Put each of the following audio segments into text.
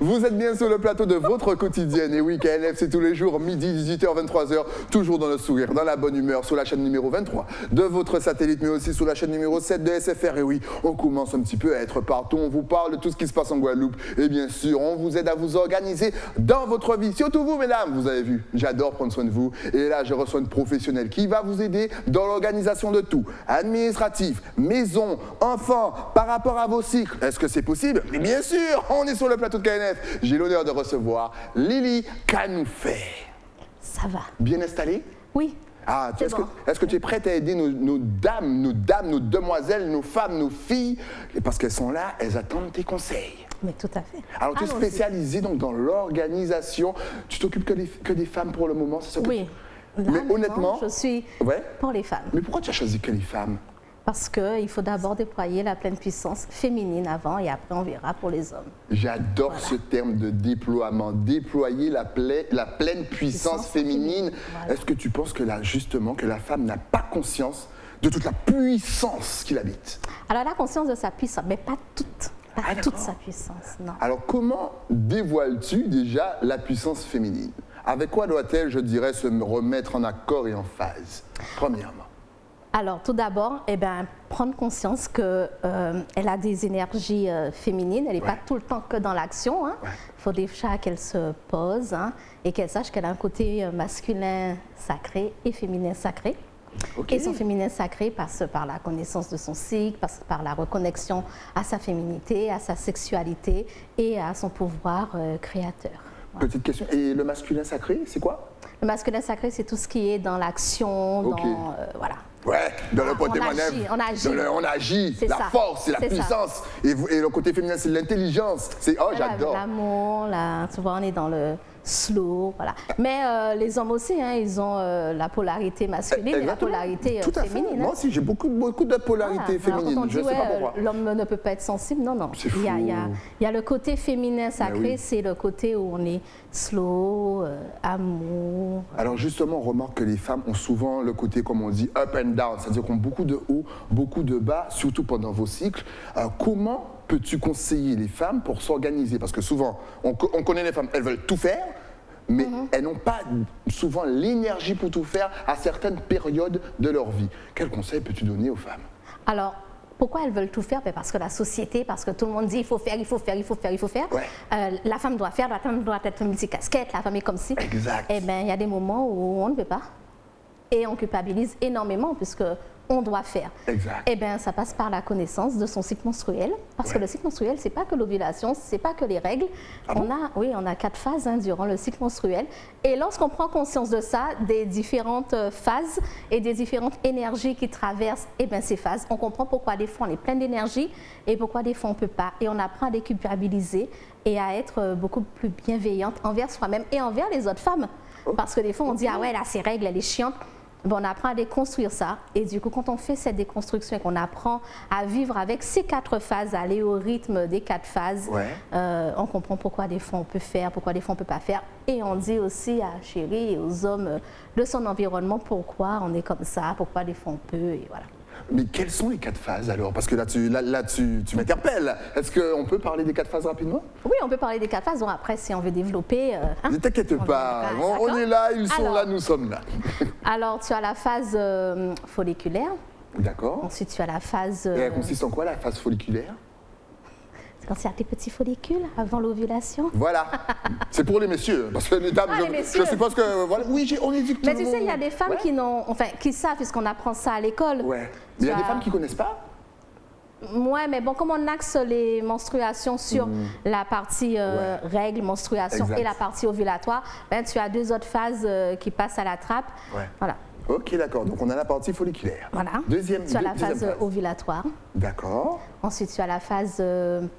Vous êtes bien sur le plateau de votre quotidienne. Et oui, KNF, c'est tous les jours, midi, 18h, 23h, toujours dans le sourire, dans la bonne humeur, sur la chaîne numéro 23 de votre satellite, mais aussi sur la chaîne numéro 7 de SFR. Et oui, on commence un petit peu à être partout. On vous parle de tout ce qui se passe en Guadeloupe. Et bien sûr, on vous aide à vous organiser dans votre vie. Surtout vous, mesdames, vous avez vu, j'adore prendre soin de vous. Et là, je reçois une professionnelle qui va vous aider dans l'organisation de tout. Administratif, maison, enfants, par rapport à vos cycles. Est-ce que c'est possible? Mais bien sûr, on est sur le plateau de KNF. J'ai l'honneur de recevoir Lily Canoufet. Ça va. Bien installée? Oui. Ah, est-ce que tu es prête à aider nos dames, nos demoiselles, nos femmes, nos filles? Parce qu'elles sont là, elles attendent tes conseils. Mais tout à fait. Alors, tu es spécialisée donc, dans l'organisation. Tu t'occupes que des femmes pour le moment, c'est ça? Oui. Là, mais honnêtement, je suis pour les femmes. Mais pourquoi tu as choisi que les femmes? Parce qu'il faut d'abord déployer la pleine puissance féminine avant et après on verra pour les hommes. J'adore ce terme de déploiement, déployer la pleine puissance féminine. Voilà. Est-ce que tu penses que là, justement, que la femme n'a pas conscience de toute la puissance qui l'habite? Alors elle a conscience de sa puissance, mais pas toute. Pas toute sa puissance, non. Alors comment dévoiles-tu déjà la puissance féminine? Avec quoi doit-elle, je dirais, se remettre en accord et en phase, premièrement? Alors, tout d'abord, prendre conscience qu'elle a des énergies féminines. Elle n'est pas tout le temps que dans l'action. Il faut déjà qu'elle se pose et qu'elle sache qu'elle a un côté masculin sacré et féminin sacré. Et son féminin sacré passe par la connaissance de son cycle, passe par la reconnexion à sa féminité, à sa sexualité et à son pouvoir créateur. Voilà. Petite question, et le masculin sacré, c'est quoi? Le masculin sacré, c'est tout ce qui est dans l'action, dans... voilà. Ouais, dans le côté manœuvre. On agit, la force, c'est la puissance. Et le côté féminin, c'est l'intelligence. Oh, j'adore. L'amour, tu vois, on est dans le slow, voilà. Mais les hommes aussi, ils ont la polarité masculine et la polarité féminine. Moi aussi, j'ai beaucoup de polarité féminine. Quand on dit, je sais pas pourquoi. L'homme ne peut pas être sensible, non. Il y a le côté féminin sacré, c'est le côté où on est slow, amour. Alors justement, on remarque que les femmes ont souvent le côté, comme on dit, up and down, c'est-à-dire qu'on a beaucoup de hauts, beaucoup de bas, surtout pendant vos cycles. Comment peux-tu conseiller les femmes pour s'organiser? Parce que souvent, on connaît les femmes, elles veulent tout faire, mais elles n'ont pas souvent l'énergie pour tout faire à certaines périodes de leur vie. Quel conseil peux-tu donner aux femmes? Alors, pourquoi elles veulent tout faire? Parce que la société, parce que tout le monde dit il faut faire, il faut faire, il faut faire, il faut faire. Ouais. La femme doit faire, la femme doit être multicasquette, la femme est comme si. Exact. Eh bien, il y a des moments où on ne peut pas. Et on culpabilise énormément puisque on doit faire. Exact. Eh bien, ça passe par la connaissance de son cycle menstruel. Parce que le cycle menstruel, c'est pas que l'ovulation, c'est pas que les règles. On a 4 phases durant le cycle menstruel. Et lorsqu'on prend conscience de ça, des différentes phases et des différentes énergies qui traversent ces phases, on comprend pourquoi des fois on est plein d'énergie et pourquoi des fois on peut pas. Et on apprend à déculpabiliser et à être beaucoup plus bienveillante envers soi-même et envers les autres femmes. Parce que des fois on dit, ah ouais, là, ces règles, elle est chiante. On apprend à déconstruire ça et du coup quand on fait cette déconstruction et qu'on apprend à vivre avec ces 4 phases, à aller au rythme des 4 phases, on comprend pourquoi des fois on peut faire, pourquoi des fois on ne peut pas faire et on dit aussi à chérie et aux hommes de son environnement pourquoi on est comme ça, pourquoi des fois on peut et voilà. Mais quelles sont les 4 phases alors? Parce que là, tu m'interpelles. Est-ce qu'on peut parler des 4 phases rapidement? Oui, on peut parler des 4 phases. Bon, après, si on veut développer... ne t'inquiète pas, on est là, ils sont là, nous sommes là. Alors, tu as la phase folliculaire. D'accord. Ensuite, tu as la phase... Et elle consiste en quoi, la phase folliculaire? C'est quand il y a tes petits follicules avant l'ovulation. Voilà, c'est pour les messieurs. Parce que les dames, je suppose que... Voilà, oui, on est dit que mais tu sais, il y a des femmes qui savent, puisqu'on apprend ça à l'école. Ouais. Mais il y a des femmes qui ne connaissent pas? Ouais, mais bon, comme on axe les menstruations sur la partie règles, menstruation et la partie ovulatoire, tu as 2 autres phases qui passent à la trappe. Ouais. Voilà. Ok, d'accord. Donc, on a la partie folliculaire. Voilà. Tu as la phase ovulatoire. D'accord. Ensuite, tu as la phase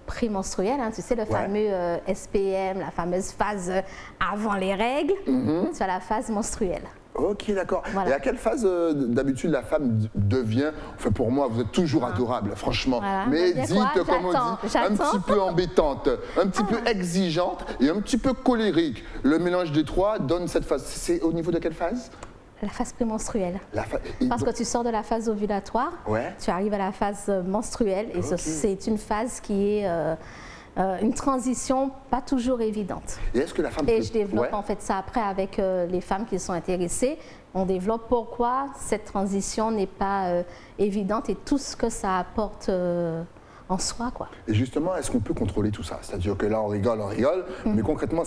prémenstruelle, tu sais, le fameux SPM, la fameuse phase avant les règles. Tu as la phase menstruelle. Ok, d'accord. Voilà. Et à quelle phase, d'habitude, la femme devient, enfin pour moi, vous êtes toujours adorable, franchement, mais dites, comme on dit, un petit peu embêtante, un petit peu exigeante et un petit peu colérique. Le mélange des 3 donne cette phase. C'est au niveau de quelle phase? La phase prémenstruelle. Parce que tu sors de la phase ovulatoire, tu arrives à la phase menstruelle et c'est une phase qui est une transition pas toujours évidente. Et est-ce que la femme Et peut... je développe en fait ça après avec les femmes qui sont intéressées. On développe pourquoi cette transition n'est pas évidente et tout ce que ça apporte en soi, quoi. Et justement, est-ce qu'on peut contrôler tout ça? C'est-à-dire que là, on rigole, mais concrètement,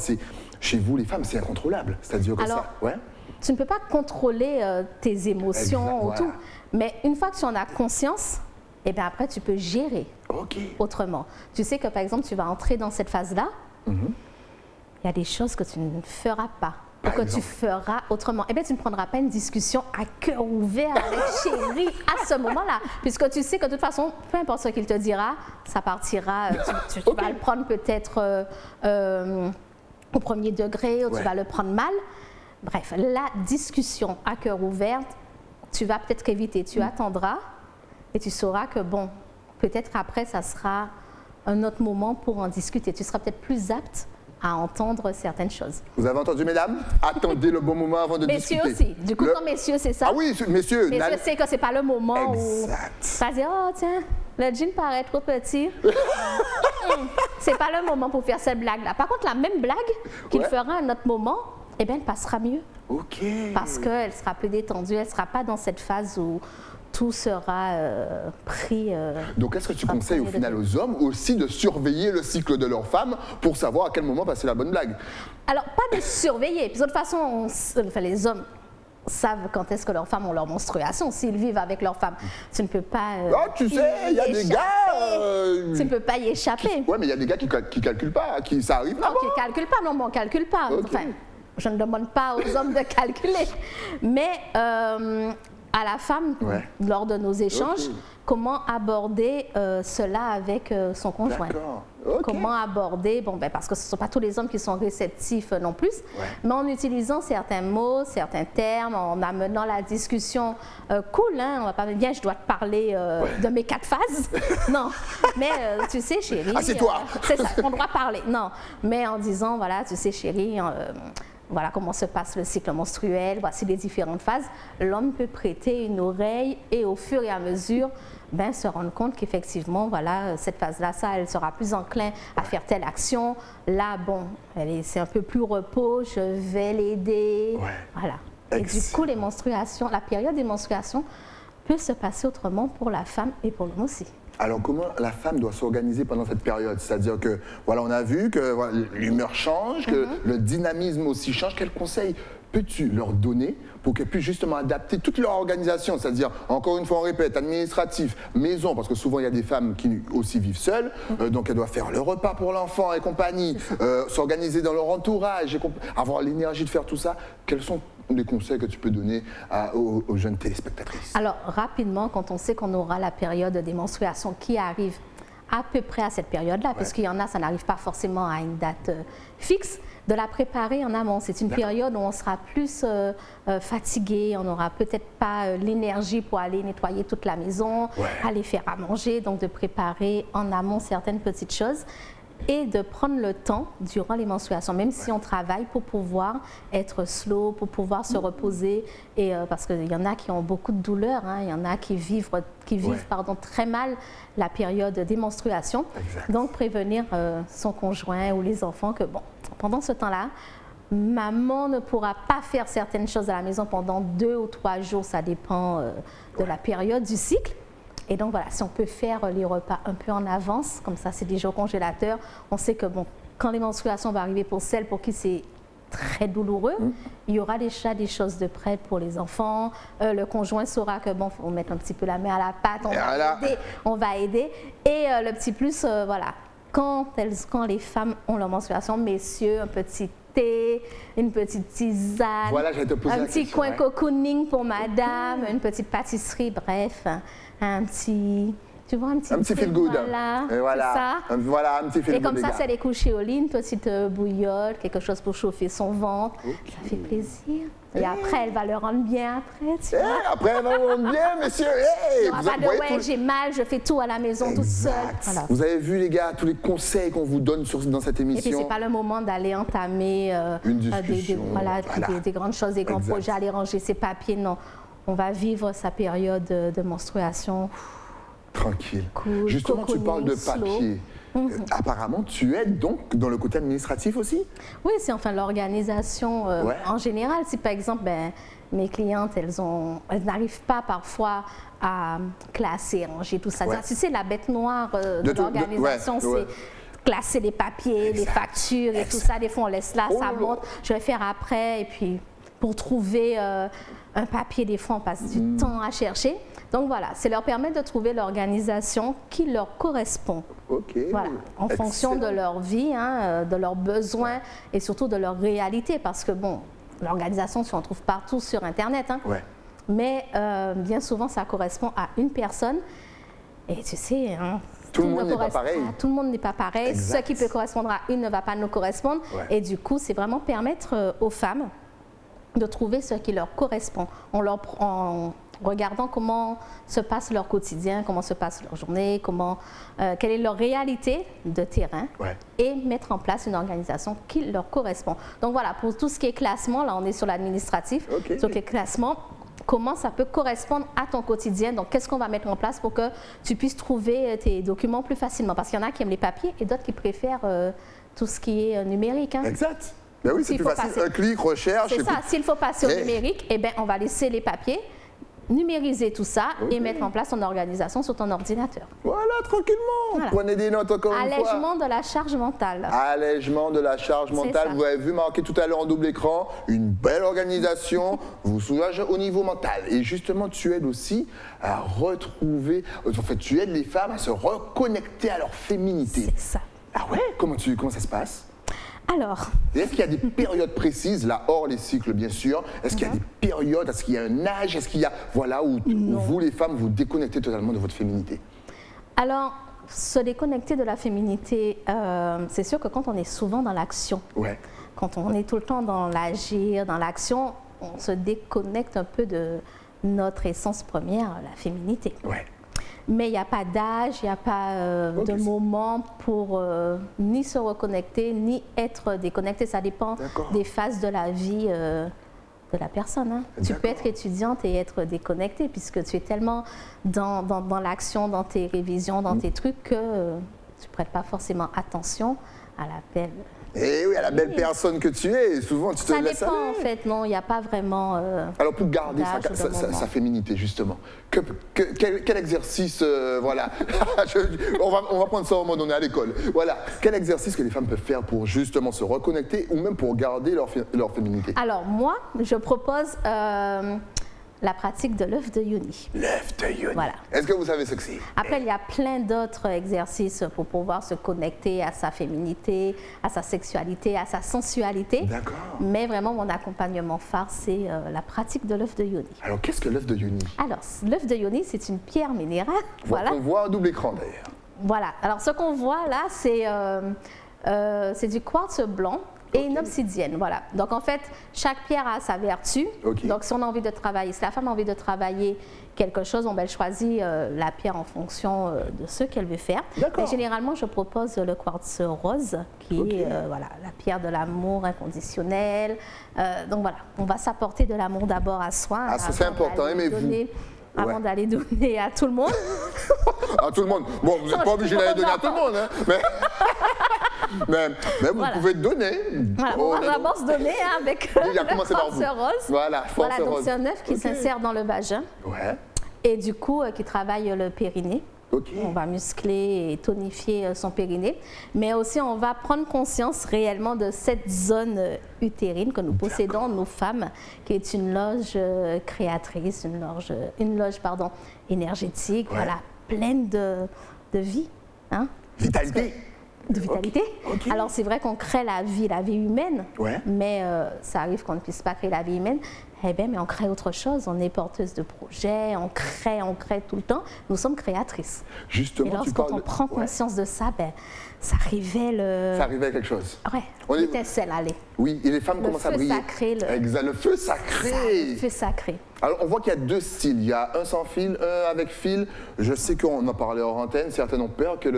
chez vous, les femmes, c'est incontrôlable. C'est-à-dire que Alors, ça... Ouais. Tu ne peux pas contrôler tes émotions ou voilà. tout, mais une fois que tu en as conscience, et bien après, tu peux gérer autrement. Tu sais que, par exemple, tu vas entrer dans cette phase-là, il y a des choses que tu ne feras pas. Ou que tu feras autrement. Eh bien, tu ne prendras pas une discussion à cœur ouvert avec chérie à ce moment-là. Puisque tu sais que de toute façon, peu importe ce qu'il te dira, ça partira. Tu vas le prendre peut-être au premier degré, ou tu vas le prendre mal. Bref, la discussion à cœur ouvert, tu vas peut-être éviter. Tu attendras et tu sauras que, bon, peut-être après, ça sera un autre moment pour en discuter. Tu seras peut-être plus apte à entendre certaines choses. Vous avez entendu, mesdames? Attendez le bon moment avant de discuter. Messieurs aussi. Du coup, quand messieurs, c'est ça. Ah oui, messieurs. Messieurs, c'est que c'est pas le moment exact. où ça dit, oh tiens, le jean paraît trop petit. C'est pas le moment pour faire cette blague-là. Par contre, la même blague qu'il fera à un autre moment, eh bien, elle passera mieux. OK. Parce qu'elle sera plus détendue, elle ne sera pas dans cette phase où tout sera pris. Donc, est-ce que tu conseilles au final aux hommes aussi de surveiller le cycle de leur femme pour savoir à quel moment passer la bonne blague? Alors, pas de surveiller. Puis, de toute façon, les hommes savent quand est-ce que leurs femmes ont leur menstruation. S'ils vivent avec leur femme, tu ne peux pas. Ah, tu sais, il y a des gars. Tu ne peux pas y échapper. Oui, mais il y a des gars qui calculent pas, ça arrive. Non, qui ne calculent pas. Non, bon, on ne calcule pas. Okay. Enfin, je ne demande pas aux hommes de calculer. Mais à la femme, lors de nos échanges, comment aborder cela avec son conjoint. Comment aborder, bon, ben, parce que ce ne sont pas tous les hommes qui sont réceptifs non plus, mais en utilisant certains mots, certains termes, en amenant la discussion cool, hein, on va pas bien, je dois te parler de mes 4 phases. Non, mais tu sais, chérie. Ah, c'est toi. C'est ça, on doit parler. Non, mais en disant, voilà, tu sais, chérie, voilà comment se passe le cycle menstruel, voici les différentes phases. L'homme peut prêter une oreille et au fur et à mesure, se rendre compte qu'effectivement, voilà, cette phase-là, elle sera plus enclin à faire telle action. Là, bon, c'est un peu plus repos, je vais l'aider. Voilà. Et du coup, les menstruations, la période des menstruations peut se passer autrement pour la femme et pour l'homme aussi. Alors, comment la femme doit s'organiser pendant cette période? C'est-à-dire que, voilà, on a vu que l'humeur change, que le dynamisme aussi change. Quels conseils peux-tu leur donner pour qu'elles puissent justement adapter toute leur organisation? C'est-à-dire, encore une fois, on répète, administratif, maison, parce que souvent, il y a des femmes qui aussi vivent seules, donc elles doivent faire le repas pour l'enfant et compagnie, s'organiser dans leur entourage, avoir l'énergie de faire tout ça. Quels sont les conseils que tu peux donner aux jeunes téléspectatrices? Alors, rapidement, quand on sait qu'on aura la période des menstruations qui arrive à peu près à cette période-là, puisqu'il y en a, ça n'arrive pas forcément à une date fixe, de la préparer en amont. C'est une période où on sera plus fatigué, on n'aura peut-être pas l'énergie pour aller nettoyer toute la maison, aller faire à manger, donc de préparer en amont certaines petites choses. Et de prendre le temps durant les menstruations, même si on travaille, pour pouvoir être slow, pour pouvoir se reposer. Et, parce qu'il y en a qui ont beaucoup de douleurs, hein, il y en a qui vivent très mal la période des menstruations. Donc prévenir son conjoint ou les enfants que bon, pendant ce temps-là, maman ne pourra pas faire certaines choses à la maison pendant 2 ou 3 jours, ça dépend de la période du cycle. Et donc voilà, si on peut faire les repas un peu en avance, comme ça c'est déjà au congélateur, on sait que bon, quand les menstruations vont arriver pour celles pour qui c'est très douloureux, il y aura déjà des choses de près pour les enfants. Le conjoint saura que bon, faut mettre un petit peu la main à la pâte, on va aider. Et le petit plus, voilà, quand les femmes ont leur menstruation, messieurs, un petit thé, une petite tisane, un petit coin cocooning pour madame, une petite pâtisserie, bref, un petit feel good. Voilà, et voilà, ça. Voilà, un petit feel good. Et comme ça, c'est les coucher au lit, une petite bouillotte, quelque chose pour chauffer son ventre. Ça fait plaisir. Et après, elle va le rendre bien après, tu vois. Après, elle va le rendre bien, monsieur. J'ai mal, je fais tout à la maison toute seule. Voilà. Vous avez vu, les gars, tous les conseils qu'on vous donne dans cette émission. Et puis, c'est pas le moment d'aller entamer une discussion. Des grandes choses, des grands projets, aller ranger ses papiers. Non, on va vivre sa période de menstruation. Tranquille. Cool, justement, tu parles de papier. Apparemment, tu aides donc dans le côté administratif aussi? Oui, c'est enfin l'organisation en général. Si par exemple, mes clientes, elles n'arrivent pas parfois à classer, ranger tout ça. Tu sais, la bête noire de l'organisation, c'est classer les papiers, les factures et tout ça. Des fois, on laisse là, ça monte. Je vais faire après. Et puis, pour trouver un papier, des fois, on passe du temps à chercher. Donc voilà, c'est leur permettre de trouver l'organisation qui leur correspond. Voilà, en fonction de leur vie, de leurs besoins et surtout de leur réalité. Parce que bon, l'organisation, tu en trouves partout sur Internet. Mais bien souvent, ça correspond à une personne. Et tu sais, tout le monde n'est pas pareil. Tout le monde n'est pas pareil. Exact. Ce qui peut correspondre à une ne va pas nous correspondre. Et du coup, c'est vraiment permettre aux femmes de trouver ce qui leur correspond. En regardant comment se passe leur quotidien, comment se passe leur journée, quelle est leur réalité de terrain et mettre en place une organisation qui leur correspond. Donc voilà, pour tout ce qui est classement, là on est sur l'administratif, sur les classements, comment ça peut correspondre à ton quotidien. Donc qu'est-ce qu'on va mettre en place pour que tu puisses trouver tes documents plus facilement. Parce qu'il y en a qui aiment les papiers et d'autres qui préfèrent tout ce qui est numérique. Exact. Ben oui, c'est plus facile. Un clic, recherche. C'est ça. S'il faut passer au numérique, eh bien, on va laisser les papiers, numériser tout ça et mettre en place ton organisation sur ton ordinateur. Voilà, tranquillement. Prenez des notes encore une fois. Allègement de la charge mentale. Allègement de la charge mentale. Vous avez vu marqué tout à l'heure en double écran, une belle organisation vous soulage au niveau mental. Et justement, tu aides aussi à retrouver, en fait, tu aides les femmes à se reconnecter à leur féminité. C'est ça. Ah ouais? Comment ça se passe? Alors, est-ce qu'il y a des périodes précises, là, hors les cycles, bien sûr? Est-ce qu'il y a des périodes? Est-ce qu'il y a un âge? Est-ce qu'il y a, voilà, où vous, les femmes, vous déconnectez totalement de votre féminité? Alors, se déconnecter de la féminité, c'est sûr que quand on est souvent dans l'action, quand on est tout le temps dans l'agir, dans l'action, on se déconnecte un peu de notre essence première, la féminité. Mais il n'y a pas d'âge, il n'y a pas de moment pour ni se reconnecter, ni être déconnecté. Ça dépend des phases de la vie de la personne. Tu peux être étudiante et être déconnectée puisque tu es tellement dans l'action, dans tes révisions, dans tes trucs que tu ne prêtes pas forcément attention à l'appel. Eh oui, à la belle personne que tu es, souvent tu te laisses aller. Ça dépend en fait, non, il n'y a pas vraiment Alors pour garder sa féminité justement, quel exercice, voilà, on va prendre ça au moment donné à l'école, voilà, quel exercice que les femmes peuvent faire pour justement se reconnecter ou même pour garder leur féminité? Alors moi, je propose la pratique de l'œuf de Yoni. L'œuf de Yoni. Voilà. Est-ce que vous savez ce que c'est? Après, il y a plein d'autres exercices pour pouvoir se connecter à sa féminité, à sa sexualité, à sa sensualité. D'accord. Mais vraiment, mon accompagnement phare, c'est la pratique de l'œuf de Yoni. Alors, qu'est-ce que l'œuf de Yoni? Alors, l'œuf de Yoni, c'est une pierre minérale. Voilà. On voit un double écran d'ailleurs. Voilà. Alors, ce qu'on voit là, c'est du quartz blanc et une obsidienne, voilà. Donc en fait, chaque pierre a sa vertu. Donc si on a envie de travailler, si la femme a envie de travailler quelque chose, elle choisit la pierre en fonction de ce qu'elle veut faire. Mais généralement, je propose le quartz rose, qui est voilà, la pierre de l'amour inconditionnel. Donc voilà, on va s'apporter de l'amour d'abord à soi. Ah, ça c'est important, aimez-vous. Avant d'aller donner à tout le monde. À tout le monde. Bon, vous n'êtes pas obligé d'aller donner à tout le monde, hein. Mais vous pouvez donner. Voilà, on va d'abord se donner avec le quartz rose. Voilà, donc c'est un œuf qui s'insère dans le vagin. Et du coup, qui travaille le périnée. On va muscler et tonifier son périnée. Mais aussi, on va prendre conscience réellement de cette zone utérine que nous possédons, nous femmes, qui est une loge créatrice, une loge énergétique, voilà, pleine de vie. Vitalité. De vitalité. Alors c'est vrai qu'on crée la vie humaine, mais ça arrive qu'on ne puisse pas créer la vie humaine. Eh bien, mais on crée autre chose, on est porteuse de projets, on crée tout le temps, nous sommes créatrices. Justement, et lorsqu'on prend conscience de ça, ça révèle... Ça révèle quelque chose. L'étincelle, allez. Oui, et les femmes commencent à briller. Le feu sacré. Le feu sacré. Alors, on voit qu'il y a deux styles. Il y a un sans fil, un avec fil. Je sais qu'on en parlait hors antenne. Certains ont peur que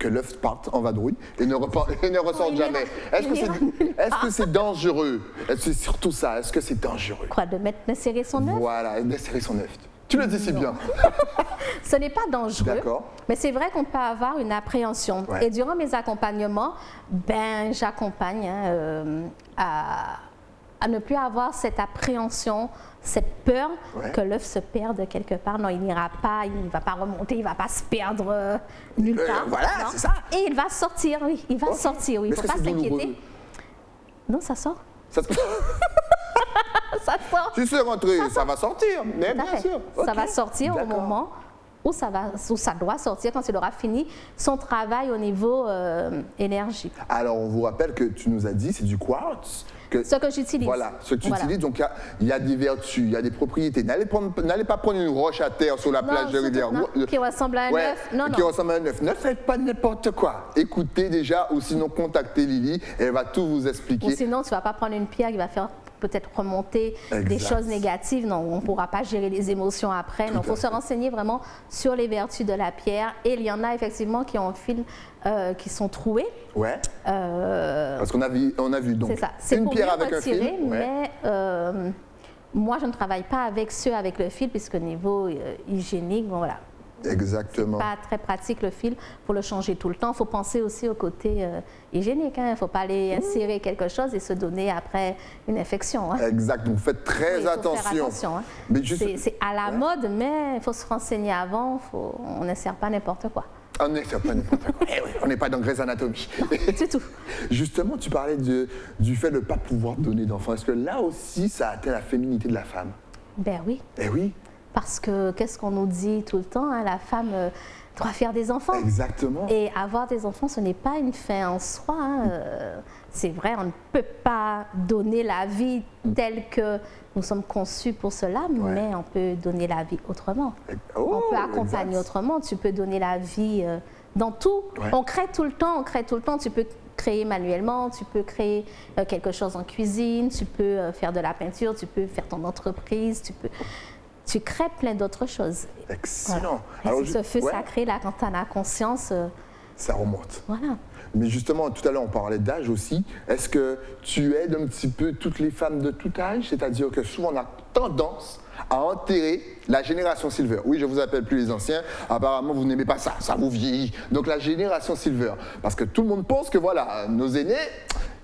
l'œuf parte en vadrouille et ne ressorte jamais. Est-ce que c'est dangereux? C'est surtout ça. Est-ce que c'est dangereux? Quoi, de serrer son œuf? Voilà, de serrer son œuf. Tu le dis si bien. Ce n'est pas dangereux, D'accord. mais c'est vrai qu'on peut avoir une appréhension. Ouais. Et durant mes accompagnements, ben, j'accompagne à ne plus avoir cette appréhension, cette peur Ouais. que l'œuf se perde quelque part. Non, il n'ira pas, il ne va pas remonter, il ne va pas se perdre nulle part. Voilà, non. c'est ça. Et il va sortir, oui, il va Ok. sortir, oui. Il Mais ne faut est-ce pas que c'est douloureux? s'inquiéter. Non, ça sort. Ça se- Ça sort. Tu sais rentrer, ça va sortir. Mais Tout à bien fait. sûr. Ça Ok. va sortir au D'accord. moment où ça doit sortir, quand il aura fini son travail au niveau énergie. Alors, on vous rappelle que tu nous as dit, c'est du quartz. Ce que j'utilise. Voilà, ce que tu Voilà. utilises. Donc, il y a des vertus, il y a des propriétés. N'allez pas prendre une roche à terre sur la Non, plage de surtout- rivière. non, qui ressemble à un Ouais, œuf. Non, qui non. ressemble à un œuf. Ne faites pas n'importe quoi. Écoutez déjà, ou sinon contactez Lily. Elle va tout vous Ou expliquer. sinon, tu ne vas pas prendre une pierre qui va faire peut-être remonter Exact. des choses négatives. Non, on ne pourra pas gérer les émotions après. Tout Non, à il faut se fait. renseigner vraiment sur les vertus de la pierre. Et il y en a effectivement qui ont un fil qui sont troués. Ouais. Parce qu'on a vu donc C'est ça. C'est une pour pierre mieux avec retirer, un fil. Ouais. mais moi, je ne travaille pas avec ceux avec le fil, puisque niveau hygiénique, bon, voilà. Exactement. Pas très pratique le fil, il faut le changer tout le temps. Il faut penser aussi au côté hygiénique. Il ne faut pas aller insérer quelque chose et se donner après une infection. Hein. Exact. Donc faites très Oui, il faut attention. faire attention. Hein. Mais juste- C'est à la Ouais. mode, mais il faut se renseigner avant. On n'insère pas n'importe quoi. On n'est pas n'importe quoi. Eh oui, on n'est pas dans Grey's Anatomy. C'est tout. Justement, tu parlais du fait de ne pas pouvoir donner d'enfants. Est-ce que là aussi, ça atteint la féminité de la femme? Ben oui. Eh oui, Parce que qu'est-ce qu'on nous dit tout le temps, hein, la femme doit faire des enfants. exactement. Et avoir des enfants, ce n'est pas une fin en soi. Hein. C'est vrai, on ne peut pas donner la vie telle que nous sommes conçus pour cela, mais on peut donner la vie autrement. Oh, On peut accompagner exact. autrement. Tu peux donner la vie dans tout. Ouais. On crée tout le temps, on crée tout le temps. Tu peux créer manuellement, tu peux créer quelque chose en cuisine, tu peux faire de la peinture, tu peux faire ton entreprise, tu crées plein d'autres choses. Excellent. Voilà. Et je- c'est ce feu ouais, sacré, là, quand tu en as conscience, ça remonte. voilà. Mais justement, tout à l'heure, on parlait d'âge aussi. Est-ce que tu aides un petit peu toutes les femmes de tout âge? C'est-à-dire que souvent, on a tendance à enterrer la génération Silver. Oui, je vous appelle plus les anciens. Apparemment, vous n'aimez pas ça. Ça vous vieillit. Donc, la génération Silver. Parce que tout le monde pense que, voilà, nos aînés,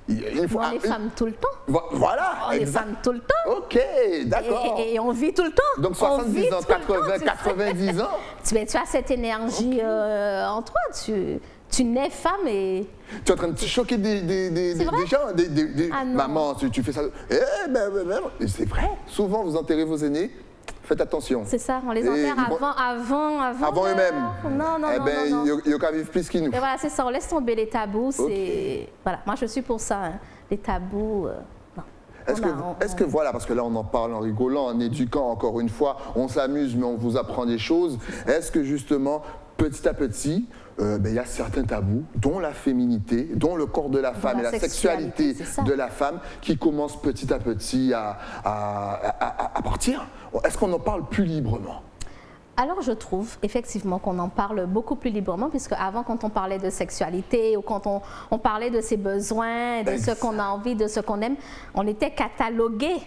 il faut... On est femmes tout le temps. Voilà, On est exact. femmes tout le temps. OK, d'accord. Et on vit tout le temps. Donc, On vit 70 ans, tout le temps, 80, tu sais. 90 ans. Tu as cette énergie en toi. Tu nais femme et Tu es en train de te choquer des vrai? gens, Ah non. maman, tu fais ça. Eh ben, et c'est vrai. Souvent, vous enterrez vos aînés. Faites attention. c'est ça, on les Et enterre ils vont- avant eux-mêmes. Non, non, Eh non, ben, non, non. ils n'ont qu'à vivre plus qu'ils nous. Et voilà, c'est ça, on laisse tomber les tabous. Voilà, moi je suis pour ça. Hein. Les tabous, non. Est-ce que voilà, parce que là on en parle en rigolant, en éduquant encore une fois, on s'amuse mais on vous apprend des choses. Est-ce que justement, petit à petit, il y a certains tabous, dont la féminité, dont le corps de la femme la et la sexualité, sexualité c'est ça. de la femme qui commencent petit à petit à partir? Est-ce qu'on en parle plus librement? Alors je trouve effectivement qu'on en parle beaucoup plus librement, puisque avant quand on parlait de sexualité ou quand on parlait de ses besoins, de ce qu'on a envie, de ce qu'on aime, on était catalogués.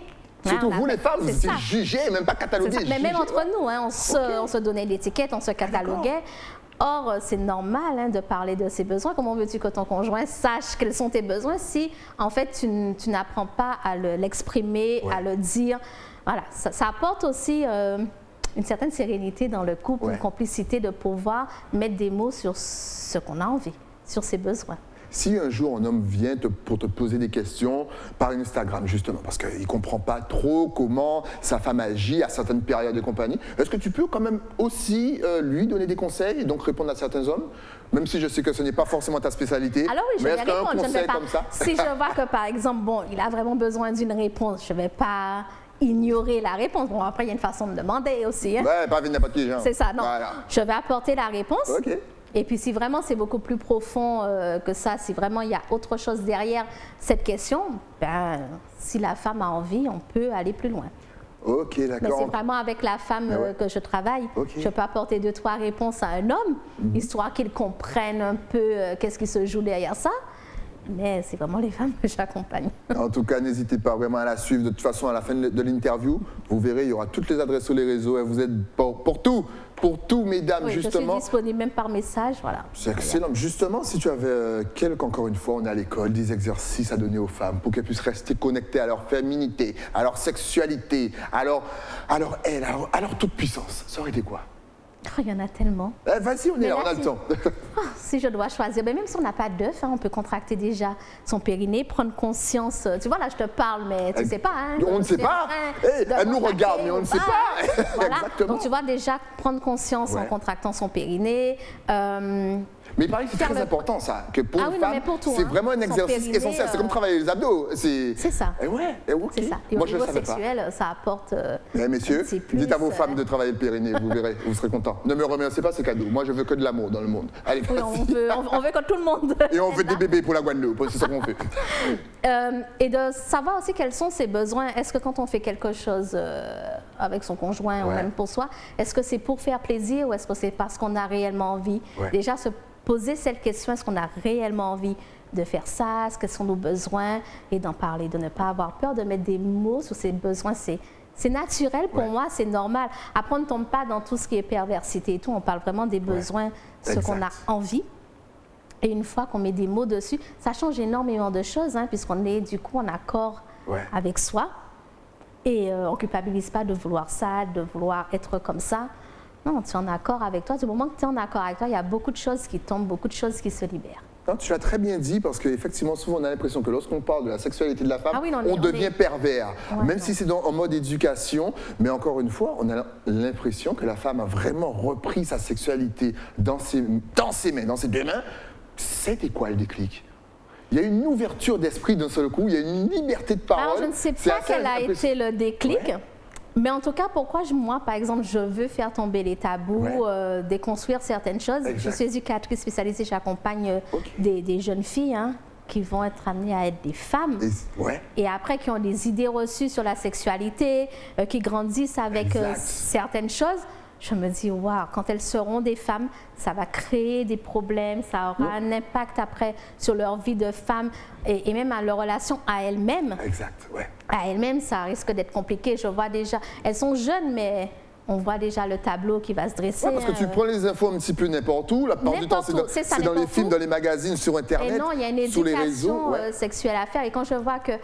Surtout Hein, vous les femmes, vous c'est étiez ça. jugées, même pas C'est cataloguées. ça. Mais même jugées. entre nous, hein, on se donnait l'étiquette, on se cataloguait. Or, c'est normal hein, de parler de ses besoins. Comment veux-tu que ton conjoint sache quels sont tes besoins si, en fait, tu n'apprends pas à l'exprimer, à le dire? Voilà, ça apporte aussi une certaine sérénité dans le couple, une complicité de pouvoir mettre des mots sur ce qu'on a envie, sur ses besoins. Si un jour un homme vient pour te poser des questions par Instagram, justement, parce qu'il ne comprend pas trop comment sa femme agit à certaines périodes de compagnie, est-ce que tu peux quand même aussi lui donner des conseils et donc répondre à certains hommes? Même si je sais que ce n'est pas forcément ta spécialité. Alors oui, je mais vais est-ce qu'un répondre. Je ne conseil vais pas. comme ça? Si je vois que, par exemple, bon, il a vraiment besoin d'une réponse, je ne vais pas ignorer la réponse. Bon, après, il y a une façon de demander aussi. Hein. Ouais, pas avec n'importe qui, genre. C'est ça, non. Voilà. Je vais apporter la réponse. OK. Et puis si vraiment c'est beaucoup plus profond que ça, si vraiment il y a autre chose derrière cette question, ben, si la femme a envie, on peut aller plus loin. OK, Mais d'accord. c'est vraiment avec la femme que je travaille. Ok. Je peux apporter 2-3 réponses à un homme, histoire qu'il comprenne un peu qu'est-ce qui se joue derrière ça. mais c'est vraiment les femmes que j'accompagne. En tout cas, n'hésitez pas vraiment à la suivre. De toute façon, à la fin de l'interview, vous verrez, il y aura toutes les adresses sur les réseaux et vous êtes pour tout, mesdames, Oui, justement. je suis disponible même par message, voilà. C'est excellent. Justement, si tu avais encore une fois, on est à l'école, des exercices à donner aux femmes pour qu'elles puissent rester connectées à leur féminité, à leur sexualité, à leur toute puissance, ça aurait été quoi? Oh, il y en a tellement. Vas-y, on est là, on a le temps. Si je dois choisir, même si on n'a pas d'œuf, on peut contracter déjà son périnée, prendre conscience. Tu vois, là, je te parle, mais tu ne sais pas. Hein, on ne sait pas. Elle nous regarde, mais on ne sait pas. Voilà. Exactement. Donc, tu vois, déjà, prendre conscience en contractant son périnée. Mais il paraît que c'est très important, ça. Que pour une femme, c'est vraiment un exercice essentiel. C'est comme travailler les abdos. C'est ça. C'est ça. Et moi, au niveau sexuel, ça apporte. Messieurs, dites à vos femmes de travailler le périnée, vous verrez, vous serez contents. Ne me remerciez pas, c'est cadeau. Moi, je veux que de l'amour dans le monde. Allez, oui, on veut que tout le monde. Et on veut des bébés pour la Guadeloupe, c'est ça qu'on fait. Et de savoir aussi quels sont ses besoins. Est-ce que quand on fait quelque chose avec son conjoint ou même pour soi, est-ce que c'est pour faire plaisir ou est-ce que c'est parce qu'on a réellement envie? Déjà, se poser cette question, est-ce qu'on a réellement envie de faire ça? Quels sont nos besoins? Et d'en parler, de ne pas avoir peur, de mettre des mots sur ses besoins. C'est naturel pour moi, c'est normal. Après, on ne tombe pas dans tout ce qui est perversité et tout. On parle vraiment des besoins, ce qu'on a envie. Et une fois qu'on met des mots dessus, ça change énormément de choses, hein, puisqu'on est du coup en accord avec soi. Et on ne culpabilise pas de vouloir ça, de vouloir être comme ça. Non, tu es en accord avec toi. Du moment que tu es en accord avec toi, il y a beaucoup de choses qui tombent, beaucoup de choses qui se libèrent. Non, tu l'as très bien dit, parce qu'effectivement, souvent, on a l'impression que lorsqu'on parle de la sexualité de la femme, on devient pervers. Même si c'est en mode éducation, mais encore une fois, on a l'impression que la femme a vraiment repris sa sexualité dans ses mains, dans ses deux mains. C'était quoi le déclic? Il y a une ouverture d'esprit d'un seul coup, il y a une liberté de parole. Alors, je ne sais pas quel a été le déclic. Mais en tout cas, pourquoi moi, par exemple, je veux faire tomber les tabous, déconstruire certaines choses. Je suis éducatrice spécialisée, j'accompagne des jeunes filles qui vont être amenées à être des femmes. Et après, qui ont des idées reçues sur la sexualité, qui grandissent avec certaines choses. Je me dis, waouh, quand elles seront des femmes, ça va créer des problèmes, ça aura un impact après sur leur vie de femme et même à leur relation à elles-mêmes. À elles-mêmes, ça risque d'être compliqué. Je vois déjà, elles sont jeunes, mais on voit déjà le tableau qui va se dresser. Parce que tu prends les infos un petit peu n'importe où. La plupart du temps, c'est dans les films, dans les magazines, sur Internet, et non, il y a une sur les réseaux. éducation sexuelle à faire. Et quand je vois qu'à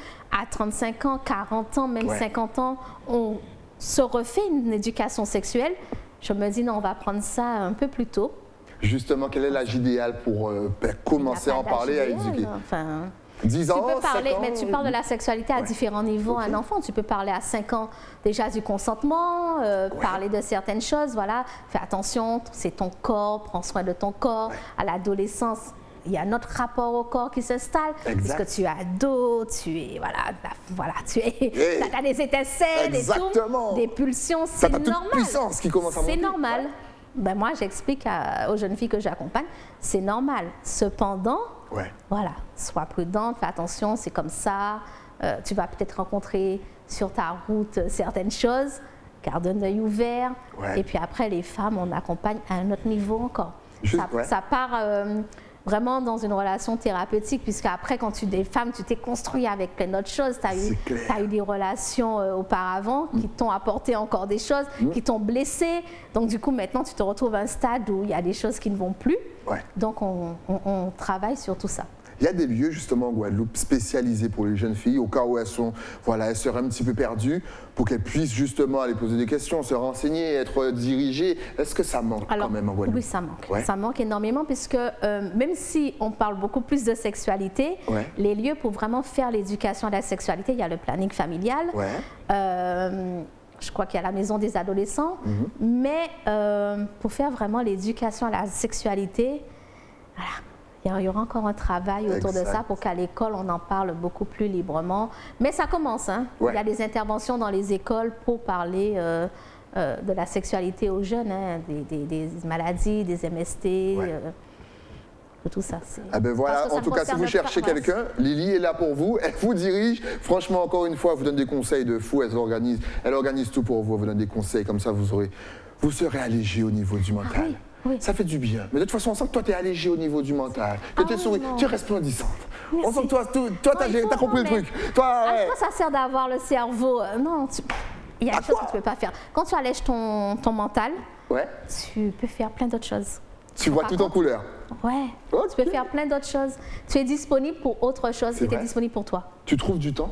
35 ans, 40 ans, même 50 ans, on se refait une éducation sexuelle, je me dis non, on va prendre ça un peu plus tôt. Justement, quel est l'âge idéal pour commencer à en parler, à éduquer? 10 ans, tu peux parler, 7 ans, mais tu parles de la sexualité à différents niveaux à un enfant. Tu peux parler à 5 ans déjà du consentement, parler de certaines choses, voilà. Fais attention, c'est ton corps, prends soin de ton corps. À l'adolescence, il y a notre rapport au corps qui s'installe. Parce que tu es ado, tu es, tu as des étincelles, des pulsions, c'est normal. Toute puissance qui commence à monter. C'est normal. Ben moi, j'explique aux jeunes filles que j'accompagne, c'est normal. Cependant, voilà, sois prudente, fais attention, c'est comme ça. Tu vas peut-être rencontrer sur ta route certaines choses. Garde un œil ouvert. Et puis après, les femmes, on accompagne à un autre niveau encore. Ça part vraiment dans une relation thérapeutique, puisque après, quand tu es des femmes, tu t'es construit avec plein d'autres choses. Tu as eu des relations auparavant qui t'ont apporté encore des choses, qui t'ont blessé. Donc du coup, maintenant, tu te retrouves à un stade où il y a des choses qui ne vont plus. Donc on travaille sur tout ça. Il y a des lieux justement en Guadeloupe spécialisés pour les jeunes filles, au cas où elles seraient un petit peu perdues, pour qu'elles puissent justement aller poser des questions, se renseigner, être dirigées. Est-ce que ça manque quand même en Guadeloupe? Oui, ça manque. Ça manque énormément, puisque même si on parle beaucoup plus de sexualité, les lieux pour vraiment faire l'éducation à la sexualité, il y a le planning familial. Je crois qu'il y a la maison des adolescents. Mais pour faire vraiment l'éducation à la sexualité, voilà. Il y aura encore un travail autour de ça pour qu'à l'école, on en parle beaucoup plus librement. Mais ça commence. Il y a des interventions dans les écoles pour parler de la sexualité aux jeunes, des maladies, des MST, de tout ça. Voilà, en tout cas, si vous cherchez quelqu'un, Lily est là pour vous. Elle vous dirige. Franchement, encore une fois, elle vous donne des conseils de fou. Elle organise tout pour vous. Elle vous donne des conseils. Comme ça, vous serez allégé au niveau du mental. Ça fait du bien. Mais de toute façon, on sent que toi, tu es allégé au niveau du mental, que tu es resplendissante. On sent que toi, t'as compris le truc. Toi, À ouais. quoi ça sert d'avoir le cerveau non, il y a À des choses quoi? que tu ne peux pas faire. Quand tu allèges ton mental, Ouais. tu peux faire plein d'autres choses. Tu vois Par tout en contre, couleur. Ouais, Ok. tu peux faire plein d'autres choses. Tu es disponible pour autre chose C'est qui était vrai. disponible pour toi. Tu trouves du temps?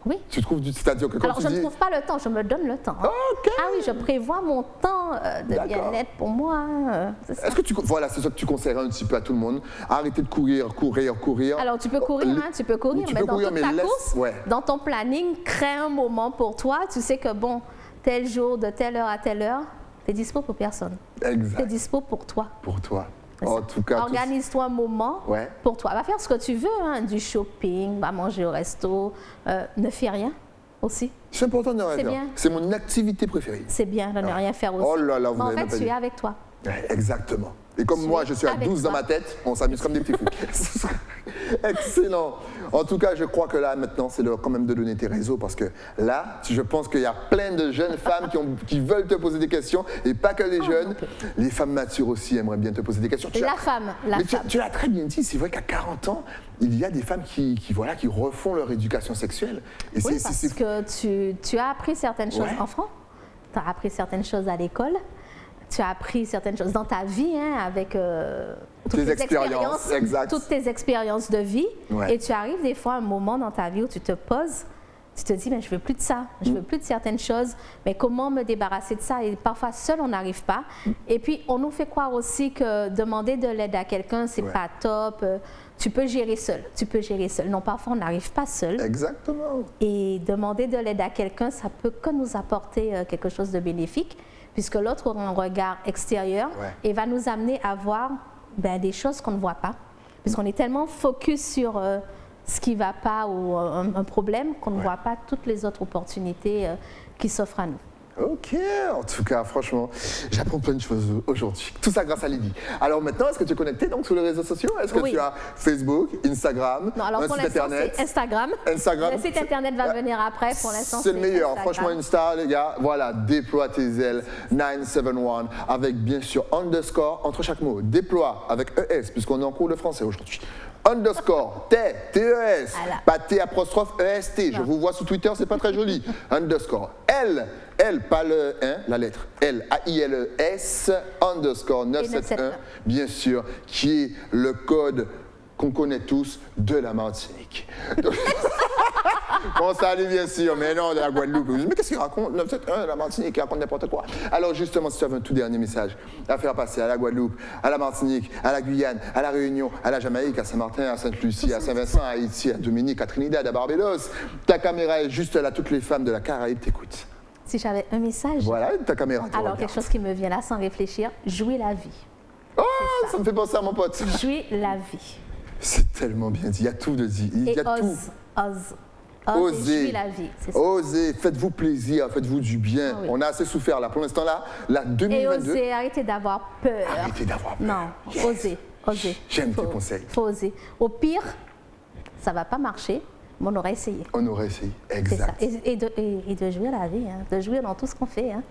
Oui. C'est-à-dire que quand Alors, tu je dis... ne trouve pas le temps, je me donne le temps. hein. Ok. Ah oui, je prévois mon temps de D'accord. bien-être pour moi. C'est ça. Est-ce que voilà, c'est ça que tu conseillerais un petit peu à tout le monde? Arrêtez de courir. Alors, tu peux courir, Les- hein, tu peux courir, tu mais peux dans courir, toute mais ta laisse- course, ouais. dans ton planning, crée un moment pour toi. Tu sais que, bon, tel jour, de telle heure à telle heure, tu es dispo pour personne. Tu es Exact. dispo pour toi. Pour toi. C'est En ça. tout cas, Organise-toi un moment Ouais. pour toi. Va faire ce que tu veux, hein, du shopping, va manger au resto, ne fais rien aussi. c'est important de ne rien C'est faire. bien. C'est mon activité préférée. C'est bien de ne rien faire aussi. Oh là là, vous Mais en avez fait, même pas tu dit. es avec toi. Ouais, exactement. Et comme Tu moi, es je suis à avec 12 dans toi. ma tête, on s'amuse comme des petits fous. Excellent. En tout cas, je crois que là, maintenant, c'est l'heure quand même de donner tes réseaux parce que là, je pense qu'il y a plein de jeunes femmes qui veulent te poser des questions et pas que les jeunes. Les femmes matures aussi aimeraient bien te poser des questions. La femme, la Mais femme. tu l'as très bien dit, c'est vrai qu'à 40 ans, il y a des femmes qui refont leur éducation sexuelle. Et Oui, parce que tu as appris certaines choses Ouais. enfant, tu as appris certaines choses à l'école, tu as appris certaines choses dans ta vie hein, avec toutes Tes tes expériences, exact. toutes tes expériences de vie. Ouais. Et tu arrives des fois à un moment dans ta vie où tu te poses, tu te dis, mais je veux plus de ça, je veux plus de certaines choses, mais comment me débarrasser de ça? Et parfois, seul, on n'arrive pas. Et puis, on nous fait croire aussi que demander de l'aide à quelqu'un, c'est Ouais. pas top. Tu peux gérer seul, tu peux gérer seul. Non, parfois, on n'arrive pas seul. Exactement. Et demander de l'aide à quelqu'un, ça peut que nous apporter quelque chose de bénéfique, puisque l'autre aura un regard extérieur Ouais. et va nous amener à voir des choses qu'on ne voit pas. Puisqu'on est tellement focus sur ce qui ne va pas ou un problème qu'on ne Ouais. voit pas toutes les autres opportunités qui s'offrent à nous. Ok, en tout cas, franchement, j'apprends plein de choses aujourd'hui. Tout ça grâce à Lydie. Alors maintenant, est-ce que tu es connecté donc sur les réseaux sociaux? Est-ce que Oui. tu as Facebook, Instagram, Non, alors un pour site l'instant, internet? c'est Instagram. Instagram. Le site internet va venir après. Pour l'instant, C'est le meilleur. Instagram. Franchement, Insta, les gars, voilà, déploie tes ailes 971 avec bien sûr underscore entre chaque mot. Déploie avec ES, puisqu'on est en cours de français aujourd'hui. Underscore, T-E-S, Voilà. pas T apostrophe E-S-T. Je Non. vous vois sur Twitter, c'est pas très joli. Underscore, L, pas le 1, la lettre L, A-I-L-E-S, underscore 971, bien sûr, qui est le code qu'on connaît tous de la Martinique. On salue bien sûr, mais non, de la Guadeloupe. Vous dites, mais qu'est-ce qu'il raconte? 971, la Martinique, il raconte n'importe quoi. Alors justement, si tu avais un tout dernier message à faire passer à la Guadeloupe, à la Martinique, à la Guyane, à la Réunion, à la Jamaïque, à Saint-Martin, à Sainte-Lucie, à Saint-Vincent, à Haïti, à Dominique, à Trinidad, à Barbados, ta caméra est juste là, toutes les femmes de la Caraïbe t'écoutent. Si j'avais un message, Voilà, ta caméra te alors regarde. quelque chose qui me vient là sans réfléchir, jouis la vie. Oh, ça me fait penser à mon pote. Jouis la vie. C'est tellement bien dit, il y a tout de dit, il y Et a tout. ose et Osez, jouis la vie. C'est ça. osez, faites-vous plaisir, faites-vous du bien. Ah oui. On a assez souffert là. Pour l'instant là, la Et 2022. oser, arrêtez d'avoir peur. Arrêtez d'avoir peur. Non, Yes. osez. J'aime tes Faut- conseils. Faut oser. Au pire, ça va pas marcher, mais on aura essayé. On aurait essayé, C'est ça. exact. Et de jouir la vie, hein, de jouir dans tout ce qu'on fait. Hein.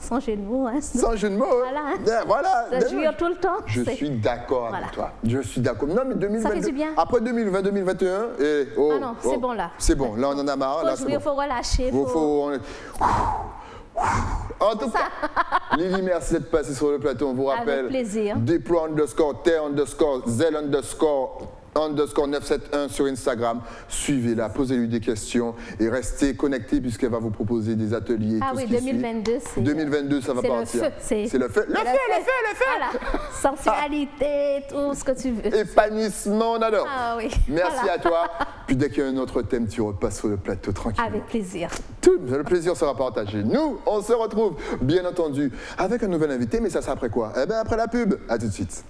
Sans jeu de mots. Hein. Sans jeu de mots. hein. Voilà. Bien, voilà. De jouir tout le temps. Je c'est- suis d'accord Voilà. avec toi. Je suis d'accord. Non, mais 2022. Ça fait du bien. Après 2020, 2021, et oh, Ah non, c'est bon, là. C'est bon, là on en a marre. Faut Là, c'est jouir, bon. faut relâcher. On est- En tout cas, Lily, merci d'être passée sur le plateau. On vous Avec rappelle. plaisir. Déploie underscore, T underscore, Z underscore 971 sur Instagram. Suivez-la, posez-lui des questions et restez connectés puisqu'elle va vous proposer des ateliers. Ah tout oui, ce qui suit. 2022, c'est... 2022, ça va c'est le partir. feu, C'est le feu. Le feu, le feu. Voilà. Sensualité, tout ce que tu veux. Épanouissement, on adore. Ah oui. Merci Voilà. à toi. Puis dès qu'il y a un autre thème, tu repasses sur le plateau tranquille. Avec plaisir. Tout le plaisir sera partagé. Nous, on se retrouve, bien entendu, avec un nouvel invité, mais ça sera après quoi? Eh bien, après la pub. À tout de suite.